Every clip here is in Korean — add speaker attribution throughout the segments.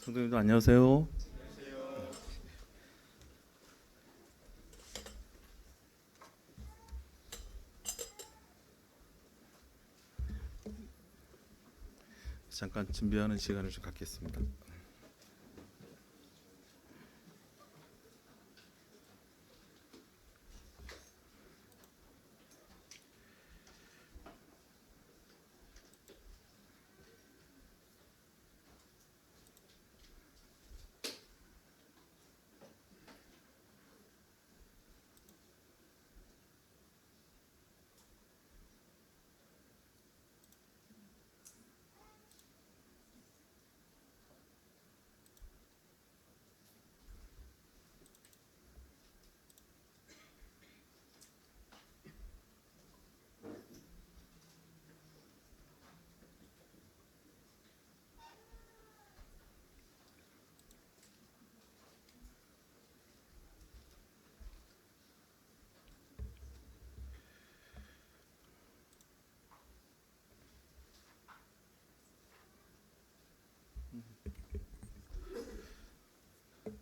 Speaker 1: 성도님들 안녕하세요. 잠깐 준비하는 시간을 좀 갖겠습니다.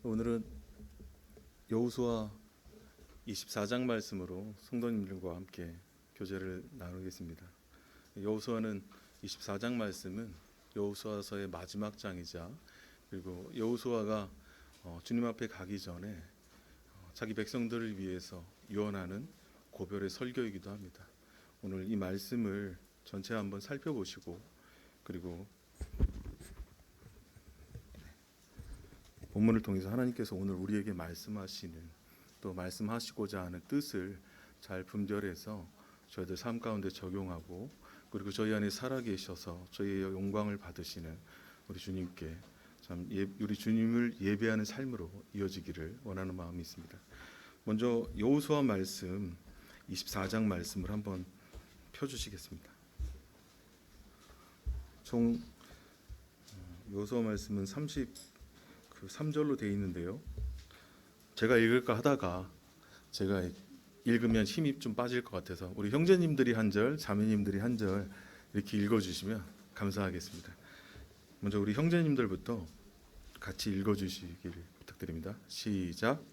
Speaker 1: 오늘은 여호수아 24장 말씀으로 성도님들과 함께 교제를 나누겠습니다. 여호수아는 24장 말씀은 여호수아서의 마지막 장이자 그리고 여호수아가 주님 앞에 가기 전에 자기 백성들을 위해서 유언하는 고별의 설교이기도 합니다. 오늘 이 말씀을 전체 한번 살펴보시고 그리고 본문을 통해서 하나님께서 오늘 우리에게 말씀하시는 또 말씀하시고자 하는 뜻을 잘 분별해서 저희들 삶 가운데 적용하고 그리고 저희 안에 살아계셔서 저희의 영광을 받으시는 우리 주님께 참 우리 주님을 예배하는 삶으로 이어지기를 원하는 마음이 있습니다. 먼저 여호수아 말씀 24장 말씀을 한번 펴주시겠습니다. 총 여호수아 말씀은 3절로 되어 있는데요. 제가 읽을까 하다가 제가 읽으면 힘이 좀 빠질 것 같아서 우리 형제님들이 한 절, 자매님들이 한 절 이렇게 읽어주시면 감사하겠습니다. 먼저 우리 형제님들부터 같이 읽어주시길 부탁드립니다. 시작.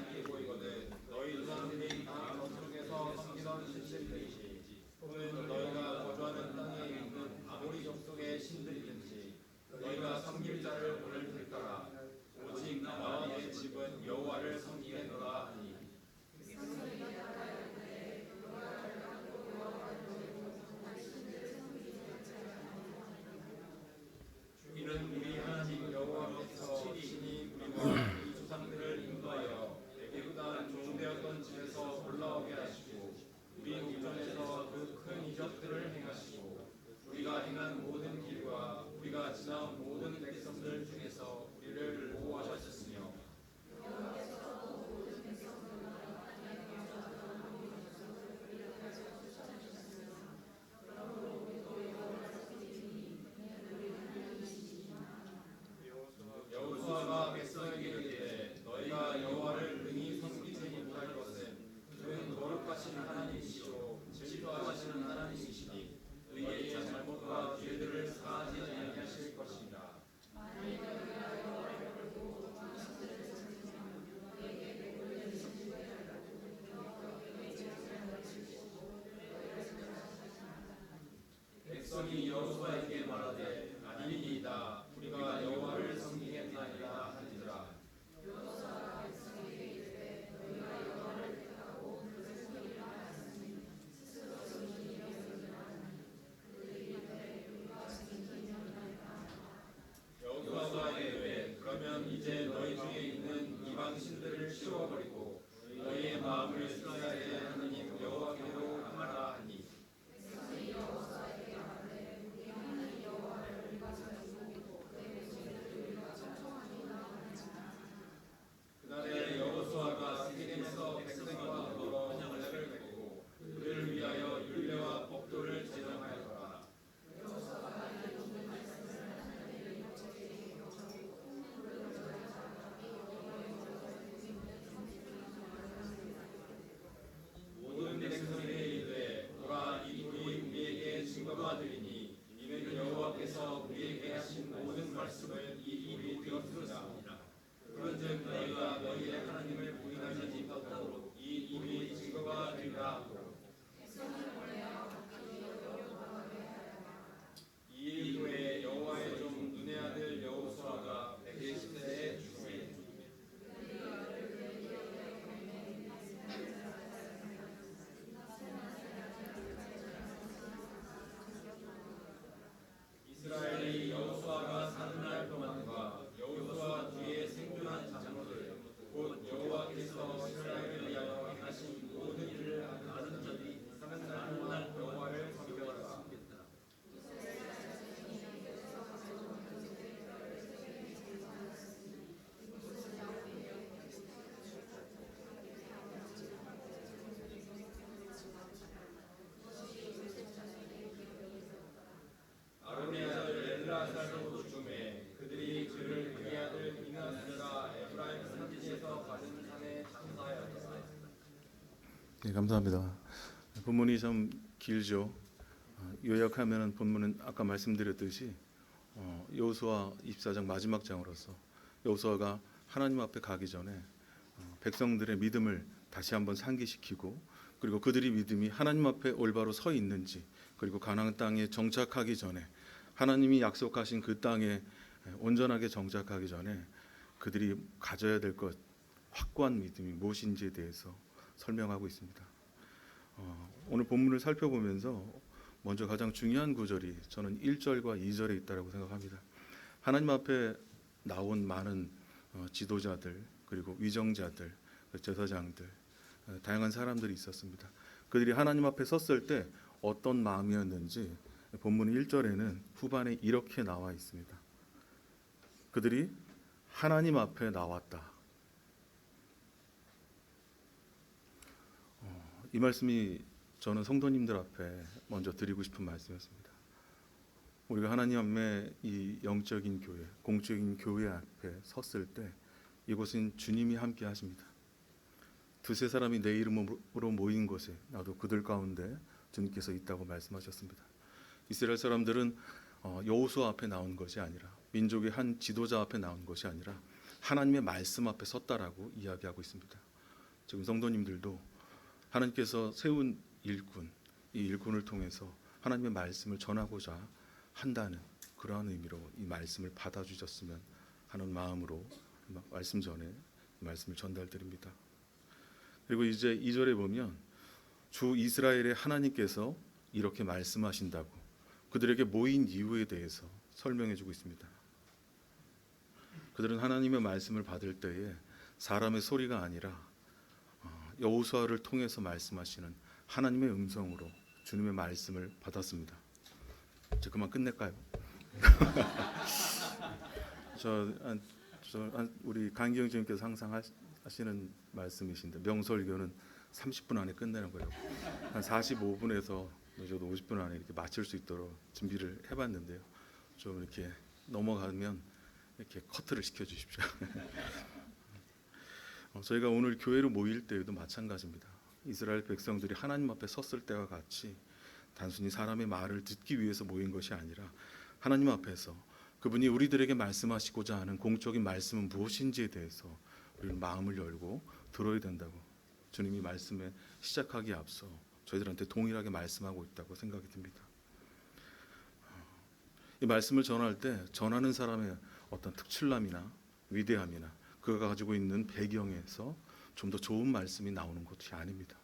Speaker 2: 신이 보이거든 너희 조상들이 다 저쪽에서 섬기던 신들이든지 또는 너희가 거주하는 땅에 있는 아모리 족속의 신들이든지 너희가 섬길 자를 오늘 들까라. 오직 나와 내 집은 여호와를 섬기겠노라 하니. 이는 우리 하나님 여호와께서 친히 우리와 우리 조상들을 인도하여 애굽보다 종되었던 집에서 올라오게 하시고 우리 우전에서 그 큰 이적들을 행하시고 우리가 행한 모든 길과 우리가 지나온 모든 백성들 중에서 우리를 보호하셨으며 여호수아가 백성에게 이르되 너희가 여호와를 능히 섬기지 못할 것은 그는 거룩하신 하나님이시요 질투하시는 하나님이시니 너희의 잘못과 죄들을 사하지 아니하실 것이니라. 백성이 여호수아에게 말하되 아니니이다 우리가 여호와를 섬기겠나이다 하니라. 여호수아가 이르되 그러면 이제 너희 중에 있는 이방 신들을 치워버리고 너희의 마음을 이스라엘의 하나님 여호와께로 향하라 하니. 그날에 여호수아가 시딤에서 백성과 더불어 언약을 맺고 그들을 위하여 율례와 법도를 제정하였더라. 모든 백성에게 이르되 보라 이 돌이 우리에게 증거가 되리니 이는 여호와께서 우리에게 하신 모든 말씀을 이 돌이 들었습니다. 그런즉 너희가 너희의 하나님을 부인하지 못하도록 이 돌이 증거가 되리라 하고 이 일 후에 여호와의 종 눈의 아들 여호수아가 110세에 죽으니 이스라엘이 여호수아가 사는 날 동안과 여호수아 뒤에 생존한 장로들 곧 여호와께서 이스라엘을 위하여 행하신 모든 일을 아는 자들이 사는 날 동안 여호와를 섬겼다. 아론의 아들 엘르아살도 죽음에 그들이 그를 그의 아들 비느하스가 에프라임 산지에서 가진 산에 장사하였더라.
Speaker 1: 네, 감사합니다. 본문이 좀 길죠. 요약하면 본문은 아까 말씀드렸듯이 여호수아 24장 마지막 장으로서 여호수아가 하나님 앞에 가기 전에 백성들의 믿음을 다시 한번 상기시키고 그리고 그들이 믿음이 하나님 앞에 올바로 서 있는지 그리고 가나안 땅에 정착하기 전에 하나님이 약속하신 그 땅에 온전하게 정착하기 전에 그들이 가져야 될 것 확고한 믿음이 무엇인지에 대해서 설명하고 있습니다. 오늘 본문을 살펴보면서 먼저 가장 중요한 구절이 저는 1절과 2절에 있다고 생각합니다. 하나님 앞에 나온 많은 지도자들 그리고 위정자들, 제사장들, 다양한 사람들이 있었습니다. 그들이 하나님 앞에 섰을 때 어떤 마음이었는지 본문 1절에는 후반에 이렇게 나와 있습니다. 그들이 하나님 앞에 나왔다. 이 말씀이 저는 성도님들 앞에 먼저 드리고 싶은 말씀이었습니다. 우리가 하나님 앞에 이 영적인 교회, 공적인 교회 앞에 섰을 때 이곳은 주님이 함께 하십니다. 두세 사람이 내 이름으로 모인 곳에 나도 그들 가운데 주님께서 있다고 말씀하셨습니다. 이스라엘 사람들은 여호수아 앞에 나온 것이 아니라 민족의 한 지도자 앞에 나온 것이 아니라 하나님의 말씀 앞에 섰다라고 이야기하고 있습니다. 지금 성도님들도 하나님께서 세운 일꾼, 이 일꾼을 통해서 하나님의 말씀을 전하고자 한다는 그러한 의미로 이 말씀을 받아주셨으면 하는 마음으로 말씀 전에 말씀을 전달드립니다. 그리고 이제 2절에 보면 주 이스라엘의 하나님께서 이렇게 말씀하신다고 그들에게 모인 이유에 대해서 설명해 주고 있습니다. 그들은 하나님의 말씀을 받을 때에 사람의 소리가 아니라 여호수아를 통해서 말씀하시는 하나님의 음성으로 주님의 말씀을 받았습니다. 이제 그만 끝낼까요? 우리 강기영 주님께서 항상 하시는 말씀이신데 명설교는 30분 안에 끝내는 거예요. 한 45분에서 저도 50분 안에 이렇게 마칠 수 있도록 준비를 해봤는데요. 좀 이렇게 넘어가면 이렇게 커트를 시켜주십시오. 저희가 오늘 교회로 모일 때에도 마찬가지입니다. 이스라엘 백성들이 하나님 앞에 섰을 때와 같이 단순히 사람의 말을 듣기 위해서 모인 것이 아니라 하나님 앞에서 그분이 우리들에게 말씀하시고자 하는 공적인 말씀은 무엇인지에 대해서 우리는 마음을 열고 들어야 된다고 주님이 말씀에 시작하기에 앞서 저희들한테 동일하게 말씀하고 있다고 생각이 듭니다. 이 말씀을 전할 때 전하는 사람의 어떤 특출남이나 위대함이나 그가 가지고 있는 배경에서 좀 더 좋은 말씀이 나오는 것이 아닙니다.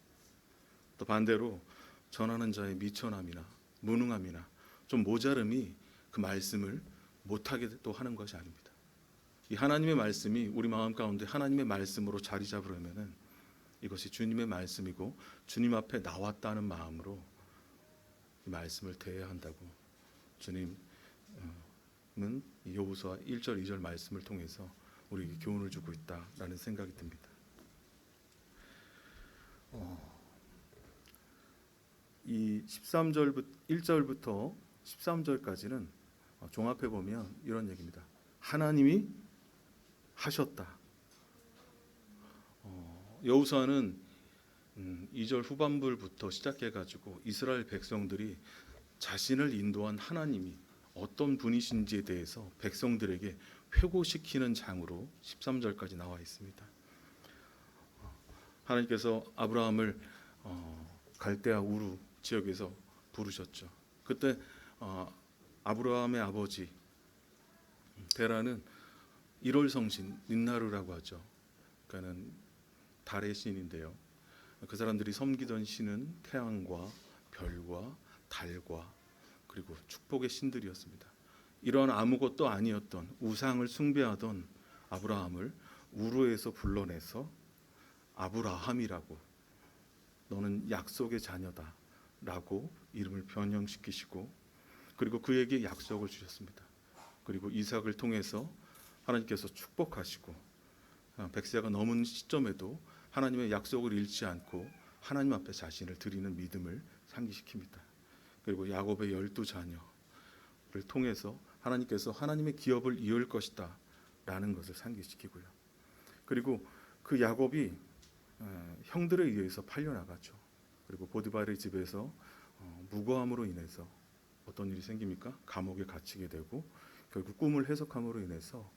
Speaker 1: 또 반대로 전하는 자의 미천함이나 무능함이나 좀 모자름이 그 말씀을 못하게 또 하는 것이 아닙니다. 이 하나님의 말씀이 우리 마음 가운데 하나님의 말씀으로 자리 잡으려면은 이것이 주님의 말씀이고 주님 앞에 나왔다는 마음으로 이 말씀을 대해야 한다고 주님은 여호수아 1절 2절 말씀을 통해서 우리에게 교훈을 주고 있다라는 생각이 듭니다. 이 1절부터 13절까지는 종합해 보면 이런 얘기입니다. 하나님이 하셨다. 여호수아는 2절 후반부부터 시작해 가지고 이스라엘 백성들이 자신을 인도한 하나님이 어떤 분이신지에 대해서 백성들에게 회고시키는 장으로 13절까지 나와 있습니다. 하나님께서 아브라함을 갈대아 우루 지역에서 부르셨죠. 그때 아브라함의 아버지 데라는 1월 성신 닌나르라고 하죠. 그러니까는 달의 신인데요. 그 사람들이 섬기던 신은 태양과 별과 달과 그리고 축복의 신들이었습니다. 이러한 아무것도 아니었던 우상을 숭배하던 아브라함을 우르에서 불러내서 아브라함이라고 너는 약속의 자녀다 라고 이름을 변형시키시고 그리고 그에게 약속을 주셨습니다. 그리고 이삭을 통해서 하나님께서 축복하시고 백세가 넘은 시점에도 하나님의 약속을 잃지 않고 하나님 앞에 자신을 드리는 믿음을 상기시킵니다. 그리고 야곱의 12자녀를 통해서 하나님께서 하나님의 기업을 이을 것이다 라는 것을 상기시키고요. 그리고 그 야곱이 형들에 의해서 팔려나가죠. 그리고 보디발의 집에서 무고함으로 인해서 어떤 일이 생깁니까? 감옥에 갇히게 되고 결국 꿈을 해석함으로 인해서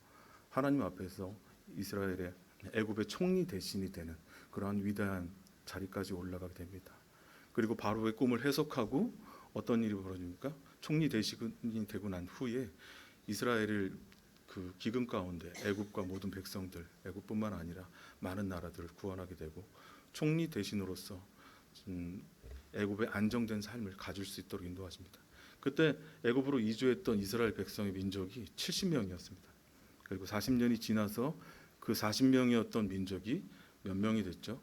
Speaker 1: 하나님 앞에서 이스라엘의 애굽의 총리 대신이 되는 그러한 위대한 자리까지 올라가게 됩니다. 그리고 바로의 꿈을 해석하고 어떤 일이 벌어집니까? 총리 대신이 되고 난 후에 이스라엘을 그 기근 가운데 애굽과 모든 백성들, 애굽뿐만 아니라 많은 나라들을 구원하게 되고 총리 대신으로서 애굽의 안정된 삶을 가질 수 있도록 인도하십니다. 그때 애굽으로 이주했던 이스라엘 백성의 민족이 70명이었습니다. 그리고 40년이 지나서 그 40명이었던 민족이 몇 명이 됐죠?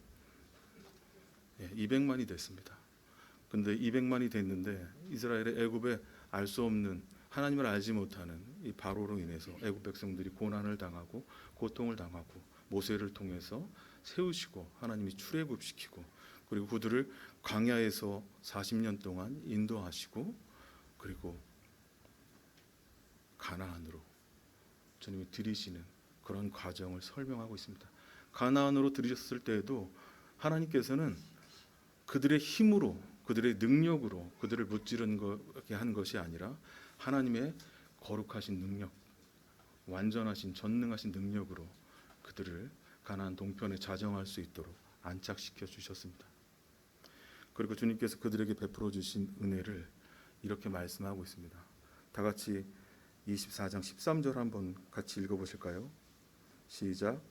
Speaker 1: 200만이 됐습니다. 근데 200만이 됐는데 이스라엘의 애굽에 알 수 없는 하나님을 알지 못하는 이 바로로 인해서 애굽 백성들이 고난을 당하고 고통을 당하고 모세를 통해서 세우시고 하나님이 출애굽시키고 그리고 그들을 광야에서 40년 동안 인도하시고 그리고 가나안으로 주님이 들이시는 그런 과정을 설명하고 있습니다. 가나안으로 들이셨을 때에도 하나님께서는 그들의 힘으로 그들의 능력으로 그들을 무찌르게 한 것이 아니라 하나님의 거룩하신 능력, 완전하신 전능하신 능력으로 그들을 가나안 동편에 자정할 수 있도록 안착시켜 주셨습니다. 그리고 주님께서 그들에게 베풀어 주신 은혜를 이렇게 말씀하고 있습니다. 다 같이 24장 13절 한번 같이 읽어보실까요? 시작.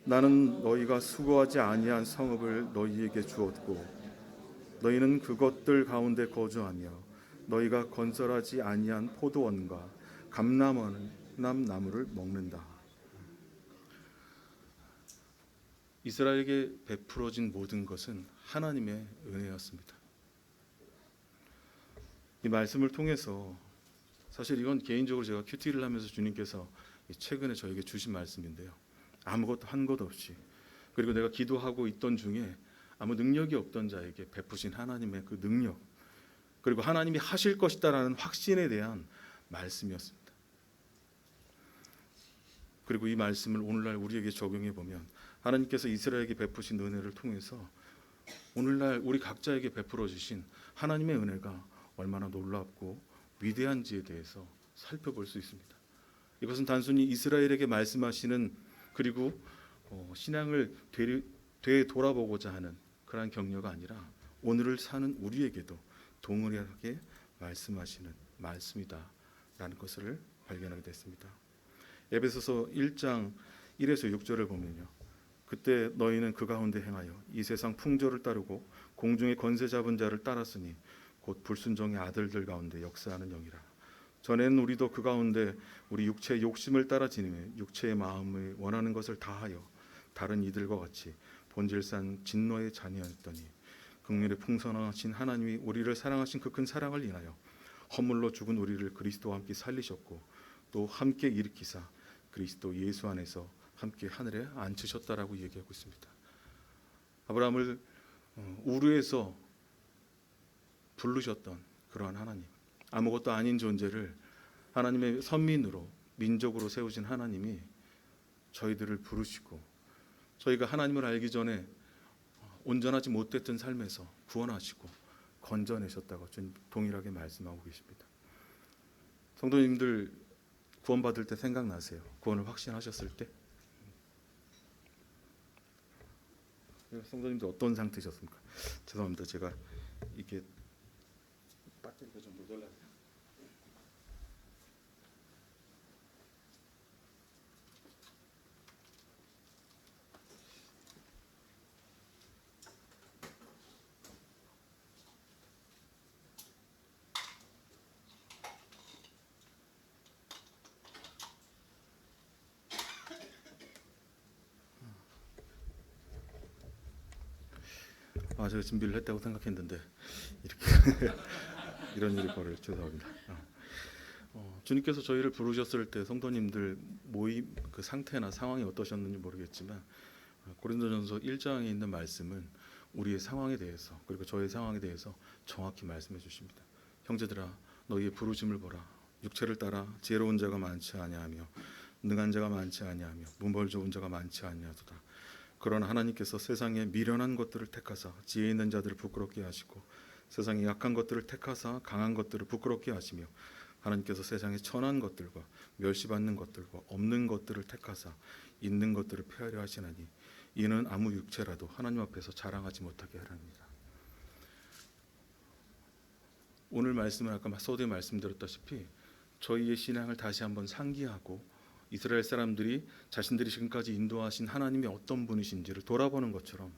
Speaker 1: 나는 너희가 수고하지 아니한 성읍을 너희에게 주었고 너희는 그것들 가운데 거주하며 너희가 건설하지 아니한 포도원과 감람나무를 먹는다. 이스라엘에게 베풀어진 모든 것은 하나님의 은혜였습니다. 이 말씀을 통해서 사실 이건 개인적으로 제가 큐티를 하면서 주님께서 최근에 저에게 주신 말씀인데요. 아무것도 한 것 없이 그리고 내가 기도하고 있던 중에 아무 능력이 없던 자에게 베푸신 하나님의 그 능력 그리고 하나님이 하실 것이다라는 확신에 대한 말씀이었습니다. 그리고 이 말씀을 오늘날 우리에게 적용해 보면 하나님께서 이스라엘에게 베푸신 은혜를 통해서 오늘날 우리 각자에게 베풀어 주신 하나님의 은혜가 얼마나 놀랍고 위대한지에 대해서 살펴볼 수 있습니다. 이것은 단순히 이스라엘에게 말씀하시는 그리고 신앙을 되돌아보고자 하는 그러한 격려가 아니라 오늘을 사는 우리에게도 동일하게 말씀하시는 말씀이다라는 것을 발견하게 됐습니다. 에베소서 1장 1에서 6절을 보면요. 그때 너희는 그 가운데 행하여 이 세상 풍조를 따르고 공중의 권세 잡은 자를 따랐으니 곧 불순종의 아들들 가운데 역사하는 영이라. 전에는 우리도 그 가운데 우리 육체의 욕심을 따라 지니며 육체의 마음을 원하는 것을 다하여 다른 이들과 같이 본질상 진노의 자녀였더니 긍휼의 풍성하신 하나님이 우리를 사랑하신 그 큰 사랑을 인하여 허물로 죽은 우리를 그리스도와 함께 살리셨고 또 함께 일으키사 그리스도 예수 안에서 함께 하늘에 앉히셨다라고 얘기하고 있습니다. 아브라함을 우르에서 부르셨던 그러한 하나님, 아무것도 아닌 존재를 하나님의 선민으로 민족으로 세우신 하나님이 저희들을 부르시고 저희가 하나님을 알기 전에 온전하지 못했던 삶에서 구원하시고 건져내셨다고 동일하게 말씀하고 계십니다. 성도님들 구원받을 때 생각나세요? 구원을 확신하셨을 때? 성도님들 어떤 상태셨습니까? 죄송합니다. 제가 이게 배터리가 좀 모자라요. 제가 준비를 했다고 생각했는데 이렇게 이런 일이 벌어져 죄송합니다. 주님께서 저희를 부르셨을 때 성도님들 모임 그 상태나 상황이 어떠셨는지 모르겠지만 고린도전서 1장에 있는 말씀은 우리의 상황에 대해서 그리고 저의 상황에 대해서 정확히 말씀해 주십니다. 형제들아 너희의 부르심을 보라. 육체를 따라 지혜로운 자가 많지 아니하며 능한 자가 많지 아니하며 문벌 좋은 자가 많지 아니하도다. 그러나 하나님께서 세상에 미련한 것들을 택하사 지혜 있는 자들을 부끄럽게 하시고 세상에 약한 것들을 택하사 강한 것들을 부끄럽게 하시며 하나님께서 세상에 천한 것들과 멸시받는 것들과 없는 것들을 택하사 있는 것들을 폐하려 하시나니 이는 아무 육체라도 하나님 앞에서 자랑하지 못하게 하랍니다. 오늘 말씀은 아까 서두에 말씀드렸다시피 저희의 신앙을 다시 한번 상기하고 이스라엘 사람들이 자신들이 지금까지 인도하신 하나님이 어떤 분이신지를 돌아보는 것처럼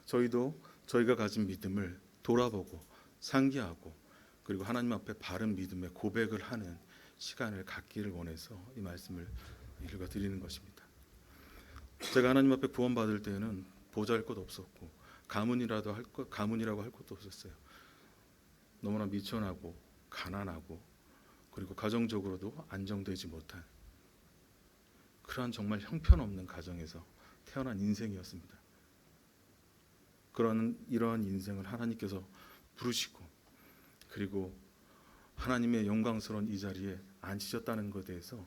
Speaker 1: 저희도 저희가 가진 믿음을 돌아보고 상기하고 그리고 하나님 앞에 바른 믿음의 고백을 하는 시간을 갖기를 원해서 이 말씀을 읽어드리는 것입니다. 제가 하나님 앞에 구원받을 때는 보잘것 없었고 가문이라고 할 것도 없었어요. 너무나 미천하고 가난하고 그리고 가정적으로도 안정되지 못한 그러한 정말 형편없는 가정에서 태어난 인생이었습니다. 이러한 인생을 하나님께서 부르시고 그리고 하나님의 영광스러운 이 자리에 앉히셨다는 것에 대해서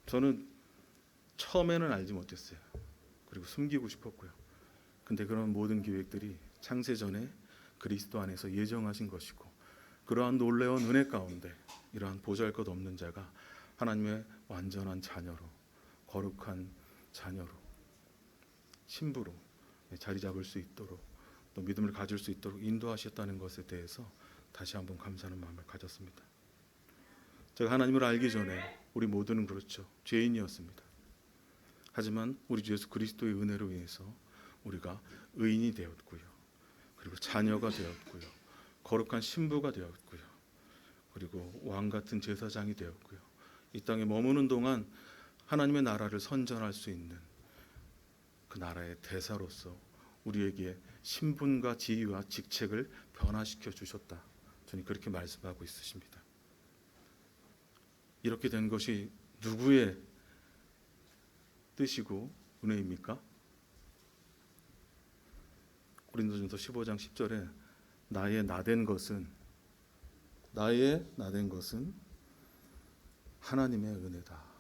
Speaker 1: 저는 처음에는 알지 못했어요. 그리고 숨기고 싶었고요. 근데 그런 모든 계획들이 창세전에 그리스도 안에서 예정하신 것이고 그러한 놀라운 은혜 가운데 이러한 보잘것없는 자가 하나님의 완전한 자녀로 거룩한 자녀로 신부로 자리 잡을 수 있도록 또 믿음을 가질 수 있도록 인도하셨다는 것에 대해서 다시 한번 감사하는 마음을 가졌습니다. 제가 하나님을 알기 전에 우리 모두는 그렇죠. 죄인이었습니다. 하지만 우리 주 예수 그리스도의 은혜로 인해서 우리가 의인이 되었고요. 그리고 자녀가 되었고요. 거룩한 신부가 되었고요. 그리고 왕 같은 제사장이 되었고요. 이 땅에 머무는 동안 하나님의 나라를 선전할 수 있는 그 나라의 대사로서 우리에게 신분과 지위와 직책을 변화시켜 주셨다. 저는 그렇게 말씀하고 있으십니다. 이렇게 된 것이 누구의 뜻이고 은혜입니까? 고린도전서 15장 10절에 나의 나된 것은 하나님의 은혜다.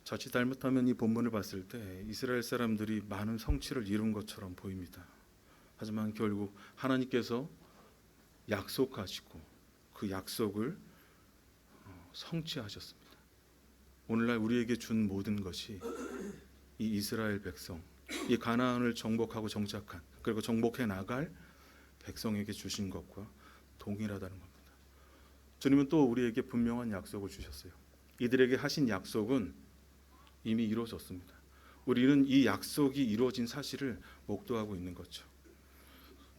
Speaker 1: 자칫 잘못하면 이 본문을 봤을 때 이스라엘 사람들이 많은 성취를 이룬 것처럼 보입니다. 하지만 결국 하나님께서 약속하시고 그 약속을 성취하셨습니다. 오늘날 우리에게 준 모든 것이 이 이스라엘 백성, 이 가나안을 정복하고 정착한 그리고 정복해 나갈 백성에게 주신 것과 동일하다는 겁니다. 주님은 또 우리에게 분명한 약속을 주셨어요. 이들에게 하신 약속은 이미 이루어졌습니다. 우리는 이 약속이 이루어진 사실을 목도하고 있는 거죠.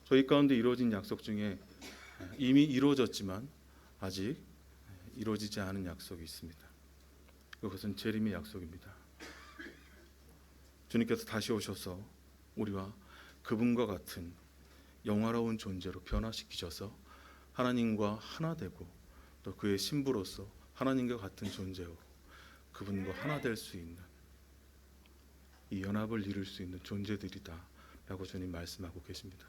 Speaker 1: 저희 가운데 이루어진 약속 중에 이미 이루어졌지만 아직 이루어지지 않은 약속이 있습니다. 그것은 재림의 약속입니다. 주님께서 다시 오셔서 우리와 그분과 같은 영화로운 존재로 변화시키셔서 하나님과 하나 되고 또 그의 신부로서 하나님과 같은 존재로 그분과 하나 될 수 있는 이 연합을 이룰 수 있는 존재들이다 라고 주님 말씀하고 계십니다.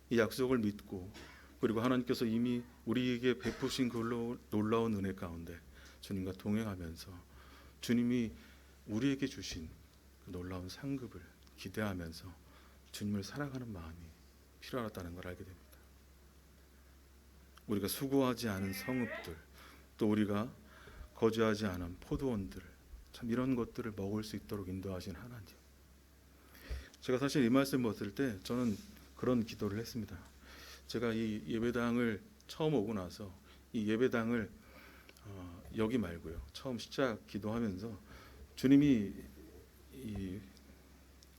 Speaker 1: 이 약속을 믿고 그리고 하나님께서 이미 우리에게 베푸신 그 놀라운 은혜 가운데 주님과 동행하면서 주님이 우리에게 주신 그 놀라운 상급을 기대하면서 주님을 사랑하는 마음이 필요하다는 걸 알게 됩니다. 우리가 수고하지 않은 성읍들, 또 우리가 거주하지 않은 포도원들, 참 이런 것들을 먹을 수 있도록 인도하신 하나님. 제가 사실 이 말씀 봤을 때 저는 그런 기도를 했습니다. 제가 이 예배당을 처음 오고 나서 이 예배당을 여기 말고요. 처음 시작 기도하면서 주님이 이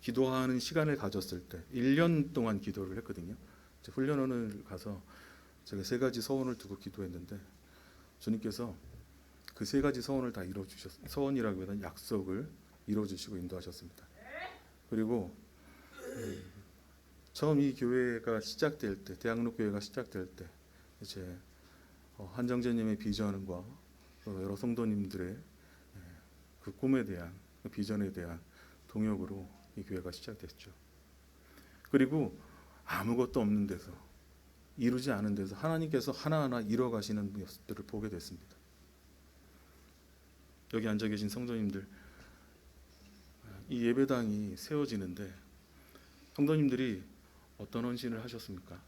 Speaker 1: 기도하는 시간을 가졌을 때 1년 동안 기도를 했거든요. 훈련원을 가서 제가 3가지 서원을 두고 기도했는데 주님께서 그 3가지 서원을 다 이루어주셨어요. 서원이라기보다는 약속을 이루어주시고 인도하셨습니다. 그리고 처음 이 교회가 시작될 때, 대학로 교회가 시작될 때 이제 한정재님의 비전과 여러 성도님들의 그 꿈에 대한 그 비전에 대한 동역으로 이 교회가 시작됐죠. 그리고 아무것도 없는 데서 이루지 않은 데서 하나님께서 하나하나 이뤄가시는 모습들을 보게 됐습니다. 여기 앉아 계신 성도님들, 이 예배당이 세워지는데 성도님들이 어떤 헌신을 하셨습니까?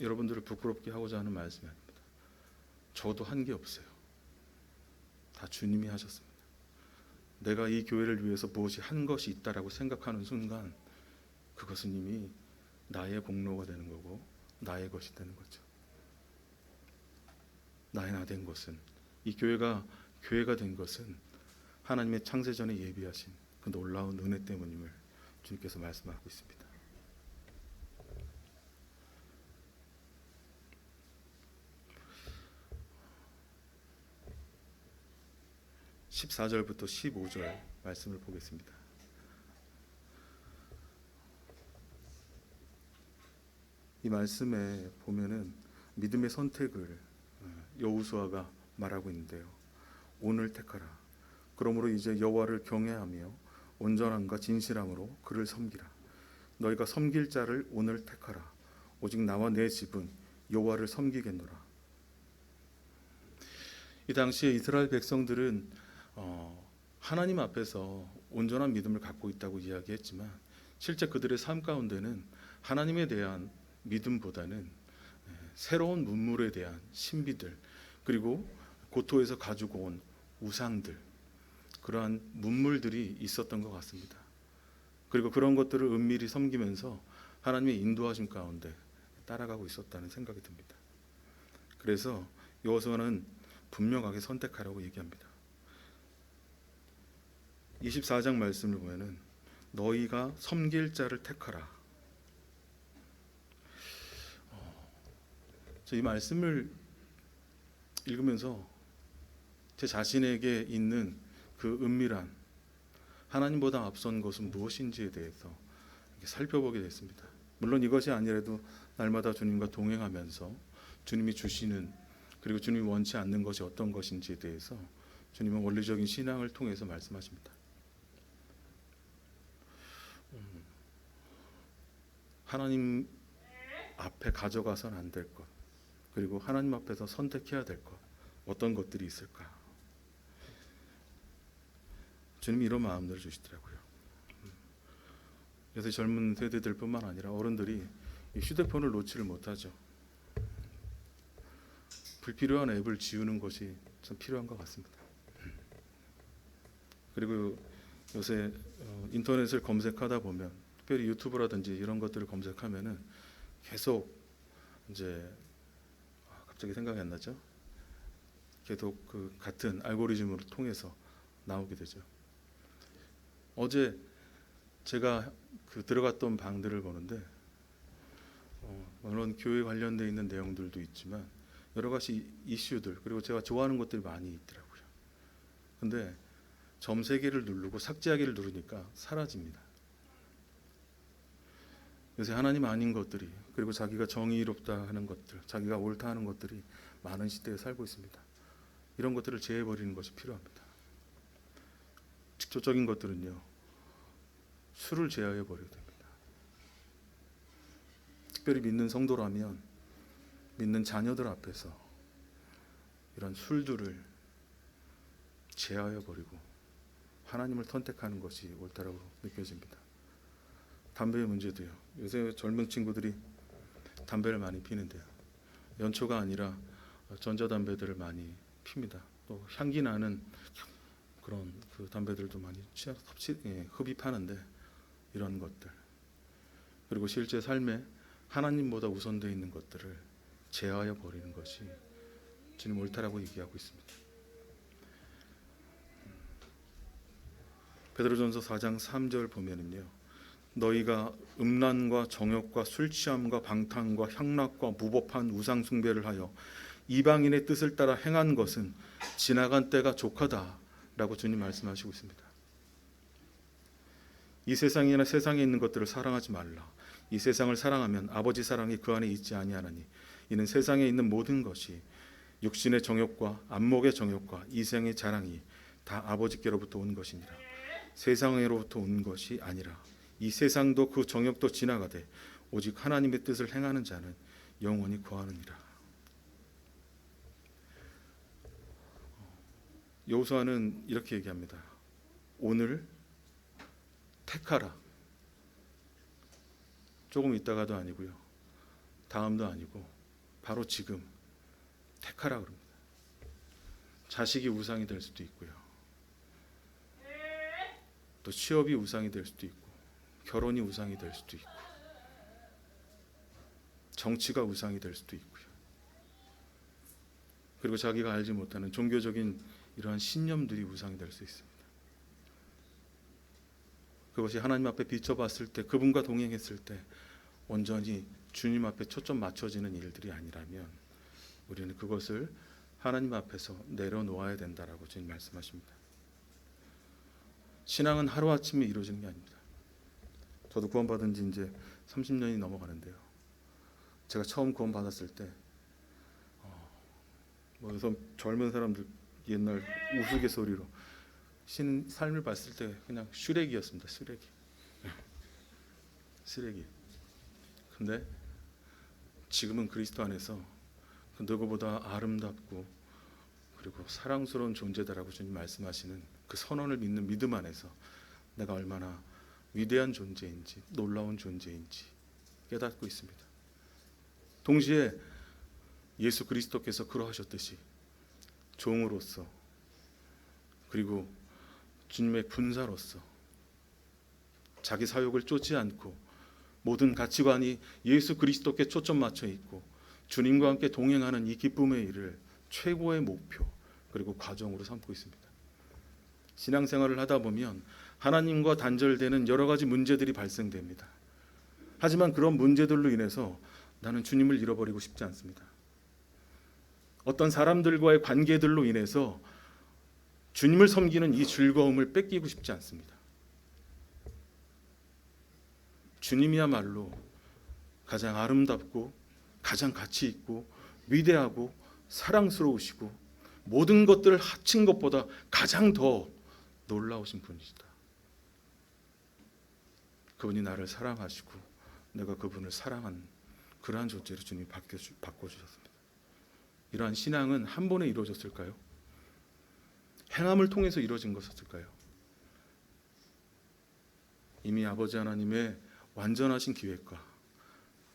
Speaker 1: 여러분들을 부끄럽게 하고자 하는 말씀이 아닙니다. 저도 한 게 없어요. 다 주님이 하셨습니다. 내가 이 교회를 위해서 무엇이 한 것이 있다라고 생각하는 순간 그것은 이미 나의 공로가 되는 거고 나의 것이 되는 거죠. 나의 나 된 것은, 이 교회가 된 것은 하나님의 창세전에 예비하신 그 놀라운 은혜 때문임을 주님께서 말씀하고 있습니다. (14절부터 15절) 말씀을 보겠습니다. 이 말씀에 보면은 믿음의 선택을 여호수아가 말하고 있는데요. 오늘 택하라. 그러므로 이제 여호와를 경외하며 온전함과 진실함으로 그를 섬기라. 너희가 섬길 자를 오늘 택하라. 오직 나와 내 집은 여호와를 섬기겠노라. 이 당시에 이스라엘 백성들은 하나님 앞에서 온전한 믿음을 갖고 있다고 이야기했지만 실제 그들의 삶 가운데는 하나님에 대한 믿음보다는 새로운 문물에 대한 신비들, 그리고 고토에서 가지고 온 우상들, 그러한 문물들이 있었던 것 같습니다. 그리고 그런 것들을 은밀히 섬기면서 하나님의 인도하심 가운데 따라가고 있었다는 생각이 듭니다. 그래서 여호수아는 분명하게 선택하라고 얘기합니다. 24장 말씀을 보면은 너희가 섬길 자를 택하라. 이 말씀을 읽으면서 제 자신에게 있는 그 은밀한 하나님보다 앞선 것은 무엇인지에 대해서 살펴보게 됐습니다. 물론 이것이 아니라도 날마다 주님과 동행하면서 주님이 주시는, 그리고 주님이 원치 않는 것이 어떤 것인지에 대해서 주님은 원리적인 신앙을 통해서 말씀하십니다. 하나님 앞에 가져가서는 안 될 것, 그리고 하나님 앞에서 선택해야 될 것, 어떤 것들이 있을까? 주님이 이런 마음들을 주시더라고요. 그래서 젊은 세대들뿐만 아니라 어른들이 이 휴대폰을 놓지를 못하죠. 불필요한 앱을 지우는 것이 참 필요한 것 같습니다. 그리고 요새 인터넷을 검색하다 보면, 특별히 유튜브라든지 이런 것들을 검색하면은 계속 이제 갑자기 생각이 안 나죠. 계속 그 같은 알고리즘으로 통해서 나오게 되죠. 어제 제가 그 들어갔던 방들을 보는데 물론 교회 관련돼 있는 내용들도 있지만 여러 가지 이슈들, 그리고 제가 좋아하는 것들이 많이 있더라고요. 근데 점 3개를 누르고 삭제하기를 누르니까 사라집니다. 요새 하나님 아닌 것들이, 그리고 자기가 정의롭다 하는 것들, 자기가 옳다 하는 것들이 많은 시대에 살고 있습니다. 이런 것들을 제해버리는 것이 필요합니다. 직접적인 것들은요, 술을 제어해 버려야 됩니다. 특별히 믿는 성도라면 믿는 자녀들 앞에서 이런 술들을 제하여 버리고 하나님을 선택하는 것이 옳다라고 느껴집니다. 담배의 문제도요. 요새 젊은 친구들이 담배를 많이 피는데요. 연초가 아니라 전자담배들을 많이 핍니다. 또 향기 나는 그런 그 담배들도 많이 흡입하는데, 이런 것들, 그리고 실제 삶에 하나님보다 우선되어 있는 것들을 제하여 버리는 것이 주님 옳다라고 얘기하고 있습니다. 베드로전서 4장 3절 보면은요, 너희가 음란과 정욕과 술 취함과 방탕과 향락과 무법한 우상 숭배를 하여 이방인의 뜻을 따라 행한 것은 지나간 때가 족하다라고 주님 말씀하시고 있습니다. 이 세상이나 세상에 있는 것들을 사랑하지 말라. 이 세상을 사랑하면 아버지 사랑이 그 안에 있지 아니하나니 이는 세상에 있는 모든 것이 육신의 정욕과 안목의 정욕과 이생의 자랑이 다 아버지께로부터 온 것이니라. 세상으로부터 온 것이 아니라 이 세상도 그 정욕도 지나가되 오직 하나님의 뜻을 행하는 자는 영원히 거하느니라. 여호수아는 이렇게 얘기합니다. 오늘 택하라. 조금 있다가도 아니고요, 다음도 아니고 바로 지금 택하라 그럽니다. 자식이 우상이 될 수도 있고요, 또 취업이 우상이 될 수도 있고, 결혼이 우상이 될 수도 있고, 정치가 우상이 될 수도 있고요, 그리고 자기가 알지 못하는 종교적인 이러한 신념들이 우상이 될 수 있습니다. 그것이 하나님 앞에 비춰봤을 때, 그분과 동행했을 때 온전히 주님 앞에 초점 맞춰지는 일들이 아니라면 우리는 그것을 하나님 앞에서 내려놓아야 된다라고 주님 말씀하십니다. 신앙은 하루아침에 이루어지는 게 아닙니다. 저도 구원받은 지 이제 30년이 넘어가는데요, 제가 처음 구원받았을 때 그래서 젊은 사람들 옛날 우스갯소리로 삶을 봤을 때 그냥 쓰레기였습니다. 쓰레기. 근데 지금은 그리스도 안에서 그 누구보다 아름답고 그리고 사랑스러운 존재다라고 주님 말씀하시는 그 선언을 믿는 믿음 안에서 내가 얼마나 위대한 존재인지 놀라운 존재인지 깨닫고 있습니다. 동시에 예수 그리스도께서 그러하셨듯이 종으로서 그리고 주님의 군사로서 자기 사욕을 쫓지 않고 모든 가치관이 예수 그리스도께 초점 맞춰 있고 주님과 함께 동행하는 이 기쁨의 일을 최고의 목표 그리고 과정으로 삼고 있습니다. 신앙생활을 하다 보면 하나님과 단절되는 여러 가지 문제들이 발생됩니다. 하지만 그런 문제들로 인해서 나는 주님을 잃어버리고 싶지 않습니다. 어떤 사람들과의 관계들로 인해서 주님을 섬기는 이 즐거움을 뺏기고 싶지 않습니다. 주님이야말로 가장 아름답고 가장 가치 있고 위대하고 사랑스러우시고 모든 것들을 합친 것보다 가장 더 놀라우신 분이시다. 그분이 나를 사랑하시고 내가 그분을 사랑한 그러한 존재로 주님이 바꿔주셨습니다. 이러한 신앙은 한 번에 이루어졌을까요? 행함을 통해서 이루어진 것일까요? 이미 아버지 하나님의 완전하신 기획과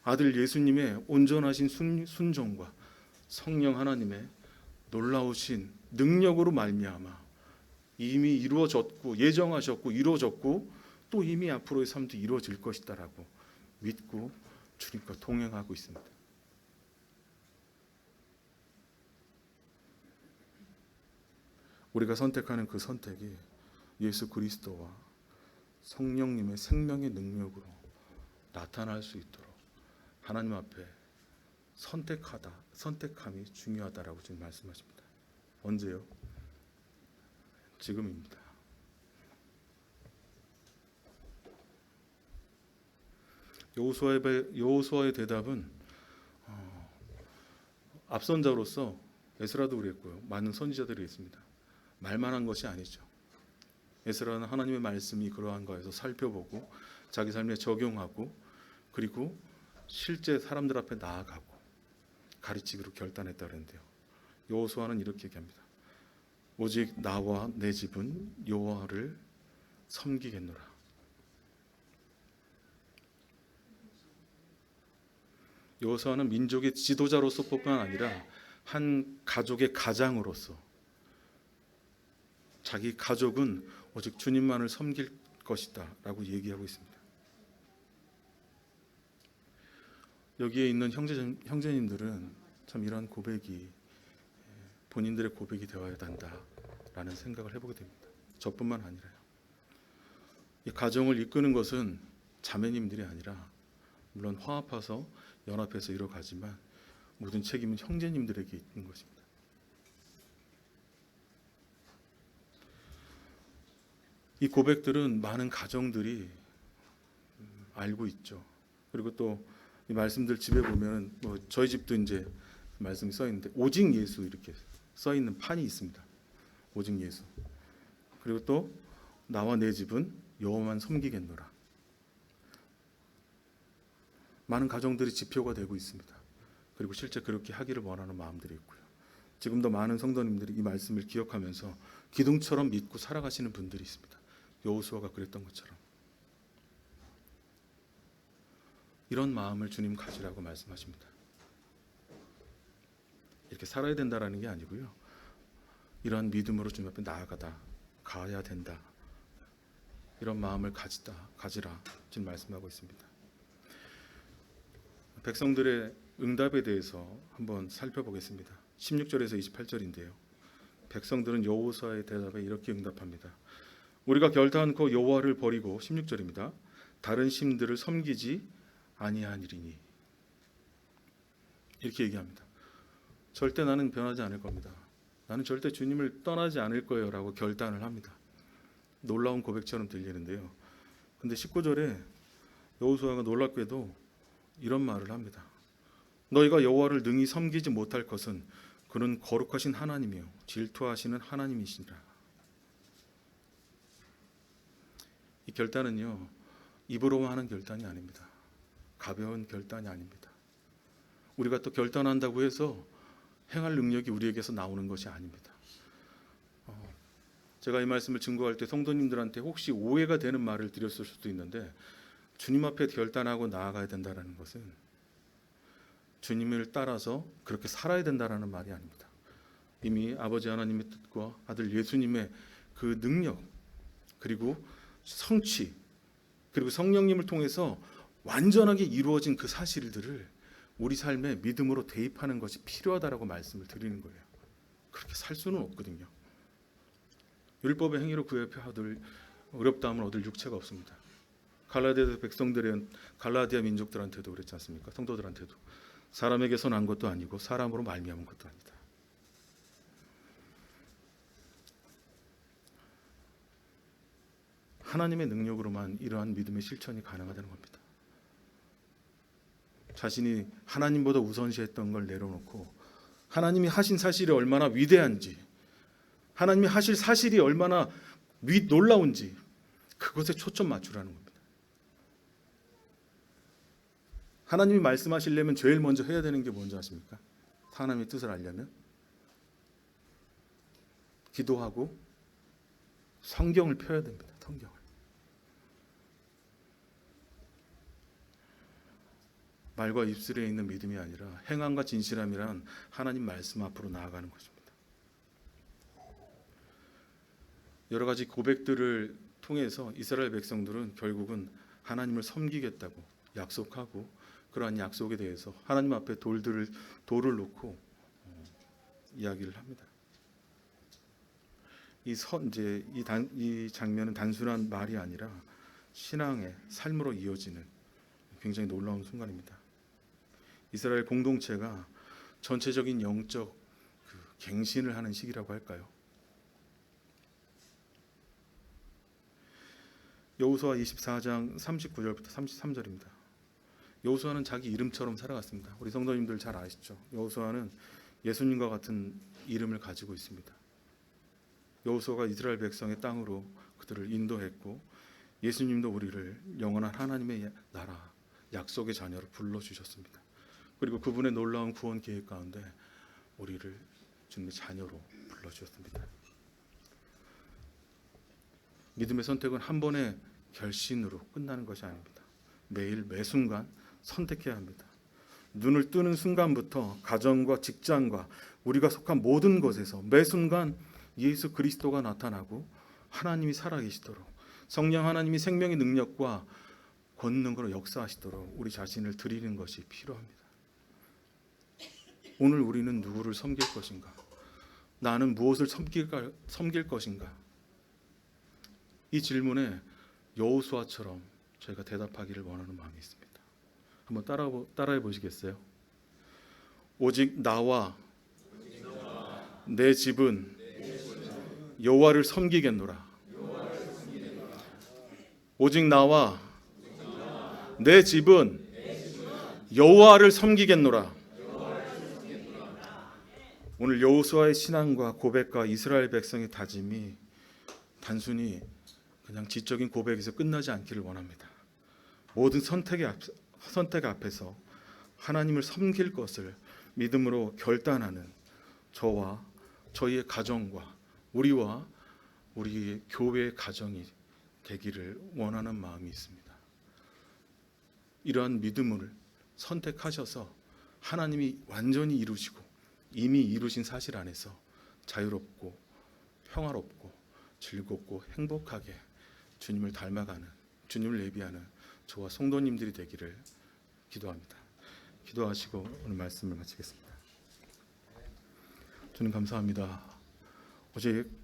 Speaker 1: 아들 예수님의 온전하신 순종과 성령 하나님의 놀라우신 능력으로 말미암아 이미 이루어졌고 예정하셨고 이루어졌고 또 이미 앞으로의 삶도 이루어질 것이다라고 믿고 주님과 동행하고 있습니다. 우리가 선택하는 그 선택이 예수 그리스도와 성령님의 생명의 능력으로 나타날 수 있도록 하나님 앞에 선택함이 중요하다라고 지금 말씀하십니다. 언제요? 지금입니다. 여호수아의 대답은 앞선 자로서 에스라도 그랬고요. 많은 선지자들이 있습니다. 말만 한 것이 아니죠. 에스라는 하나님의 말씀이 그러한 거에서 살펴보고 자기 삶에 적용하고 그리고 실제 사람들 앞에 나아가고 가르치기로 결단했다 그랬는데요. 여호수아는 이렇게 얘기합니다. 오직 나와 내 집은 여호와를 섬기겠노라. 여호수아는 민족의 지도자로서 뿐만 아니라 한 가족의 가장으로서 자기 가족은 오직 주님만을 섬길 것이다 라고 얘기하고 있습니다. 여기에 있는 형제님들은 참 이러한 고백이 본인들의 고백이 되어야 한다라는 생각을 해보게 됩니다. 저뿐만 아니라요. 이 가정을 이끄는 것은 자매님들이 아니라 물론 화합해서 연합해서 이뤄가지만 모든 책임은 형제님들에게 있는 것입니다. 이 고백들은 많은 가정들이 알고 있죠. 그리고 또 이 말씀들 집에 보면 뭐 저희 집도 이제 말씀이 써 있는데 오직 예수 이렇게 써 있는 판이 있습니다. 오직 예수. 그리고 또 나와 내 집은 여호와만 섬기겠노라. 많은 가정들이 지표가 되고 있습니다. 그리고 실제 그렇게 하기를 원하는 마음들이 있고요. 지금도 많은 성도님들이 이 말씀을 기억하면서 기둥처럼 믿고 살아가시는 분들이 있습니다. 여호수아가 그랬던 것처럼. 이런 마음을 주님 가지라고 말씀하십니다. 이렇게 살아야 된다라는 게 아니고요. 이러한 믿음으로 주님 앞에 가야 된다. 이런 마음을 가지라 지금 말씀하고 있습니다. 백성들의 응답에 대해서 한번 살펴보겠습니다. 16절에서 28절인데요. 백성들은 여호수아의 대답에 이렇게 응답합니다. 우리가 결단코 여호와를 버리고 16절입니다. 다른 신들을 섬기지 아니하니리니 이렇게 얘기합니다. 절대 나는 변하지 않을 겁니다. 나는 절대 주님을 떠나지 않을 거예요 라고 결단을 합니다. 놀라운 고백처럼 들리는데요. 근데 19절에 여호수아가 놀랍게도 이런 말을 합니다. 너희가 여호와를 능히 섬기지 못할 것은 그는 거룩하신 하나님이요 질투하시는 하나님이시니라. 이 결단은요 입으로만 하는 결단이 아닙니다. 가벼운 결단이 아닙니다. 우리가 또 결단한다고 해서 행할 능력이 우리에게서 나오는 것이 아닙니다. 제가 이 말씀을 증거할 때 성도님들한테 혹시 오해가 되는 말을 드렸을 수도 있는데 주님 앞에 결단하고 나아가야 된다는 것은 주님을 따라서 그렇게 살아야 된다라는 말이 아닙니다. 이미 아버지 하나님의 뜻과 아들 예수님의 그 능력, 그리고 성취, 그리고 성령님을 통해서 완전하게 이루어진 그 사실들을 우리 삶에 믿음으로 대입하는 것이 필요하다라고 말씀을 드리는 거예요. 그렇게 살 수는 없거든요. 율법의 행위로 구애를 얻을 어렵다함을 얻을 육체가 없습니다. 갈라디아 백성들의 갈라디아 민족들한테도 그랬지 않습니까? 성도들한테도 사람에게서 난 것도 아니고 사람으로 말미암은 것도 아니다. 하나님의 능력으로만 이러한 믿음의 실천이 가능하다는 겁니다. 자신이 하나님보다 우선시했던 걸 내려놓고 하나님이 하신 사실이 얼마나 위대한지, 하나님이 하실 사실이 얼마나 놀라운지 그것에 초점 맞추라는 겁니다. 하나님이 말씀하시려면 제일 먼저 해야 되는 게 뭔지 아십니까? 하나님의 뜻을 알려면 기도하고 성경을 펴야 됩니다. 성경을. 말과 입술에 있는 믿음이 아니라 행함과 진실함이란 하나님 말씀 앞으로 나아가는 것입니다. 여러 가지 고백들을 통해서 이스라엘 백성들은 결국은 하나님을 섬기겠다고 약속하고, 그러한 약속에 대해서 하나님 앞에 돌을 놓고 이야기를 합니다. 이 장면은 단순한 말이 아니라 신앙의 삶으로 이어지는 굉장히 놀라운 순간입니다. 이스라엘 공동체가 전체적인 영적 갱신을 하는 시기라고 할까요? 여호수아 24장 39절부터 33절입니다. 여호수아는 자기 이름처럼 살아갔습니다. 우리 성도님들 잘 아시죠? 여호수아는 예수님과 같은 이름을 가지고 있습니다. 여호수아가 이스라엘 백성의 땅으로 그들을 인도했고, 예수님도 우리를 영원한 하나님의 나라, 약속의 자녀로 불러주셨습니다. 그리고 그분의 놀라운 구원 계획 가운데 우리를 주님의 자녀로 불러주셨습니다. 믿음의 선택은 한 번의 결신으로 끝나는 것이 아닙니다. 매일 매순간 선택해야 합니다. 눈을 뜨는 순간부터 가정과 직장과 우리가 속한 모든 것에서 매순간 예수 그리스도가 나타나고 하나님이 살아계시도록, 성령 하나님이 생명의 능력과 권능으로 역사하시도록 우리 자신을 드리는 것이 필요합니다. 오늘 우리는 누구를 섬길 것인가? 나는 무엇을 섬길 것인가? 이 질문에 여호수아처럼 저희가 대답하기를 원하는 마음이 있습니다. 한번 따라해 보시겠어요? 오직 나와 내 집은 여호와를 섬기겠노라. 오직 나와 내 집은 여호와를 섬기겠노라. 오늘 여호수아의 신앙과 고백과 이스라엘 백성의 다짐이 단순히 그냥 지적인 고백에서 끝나지 않기를 원합니다. 모든 선택 앞에서 하나님을 섬길 것을 믿음으로 결단하는 저와 저희의 가정과 우리와 우리 교회의 가정이 되기를 원하는 마음이 있습니다. 이러한 믿음을 선택하셔서 하나님이 완전히 이루시고 이미 이루신 사실 안에서 자유롭고 평화롭고 즐겁고 행복하게 주님을 닮아가는, 주님을 예비하는 저와 성도님들이 되기를 기도합니다. 기도하시고 오늘 말씀을 마치겠습니다. 주님 감사합니다. 어제